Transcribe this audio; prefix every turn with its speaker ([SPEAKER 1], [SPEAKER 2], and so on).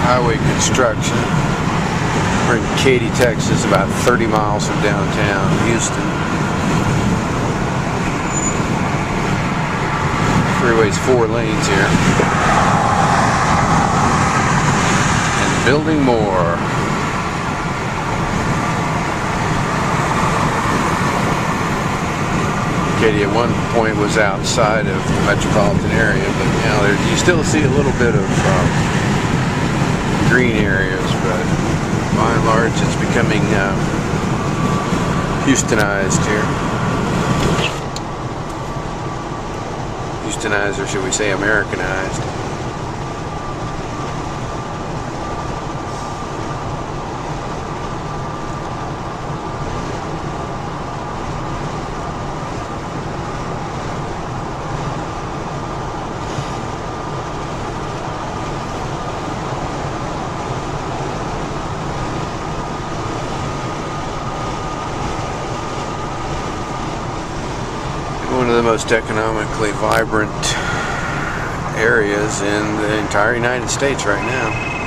[SPEAKER 1] highway construction. We're in Katy, Texas, about 30 miles from downtown Houston. Freeway's 4 lanes here. And building more. Katy at one point was outside of the metropolitan area, but now you still see a little bit of green areas, but by and large it's becoming Houstonized here. Houstonized, or should we say Americanized. One of the most economically vibrant areas in the entire United States right now.